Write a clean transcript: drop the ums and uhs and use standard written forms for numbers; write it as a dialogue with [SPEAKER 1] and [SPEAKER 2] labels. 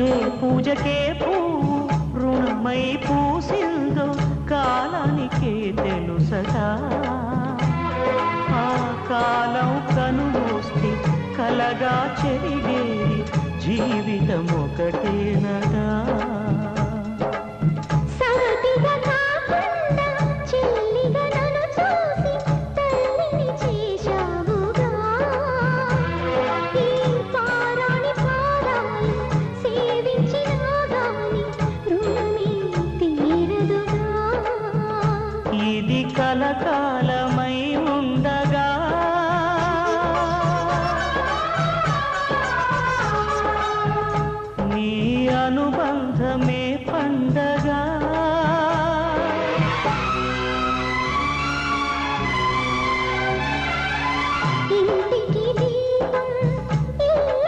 [SPEAKER 1] ఏ పూజకే పువ్వు రుణమై పూసిందో కాలానికే తెలుసట. ఆ కాలం కనుమూస్తే కలగా చెరిగేది జీవితం ఒకటేనట. ఇది కలకాలమై ఉండగా నీ అనుబంధమే పండగా.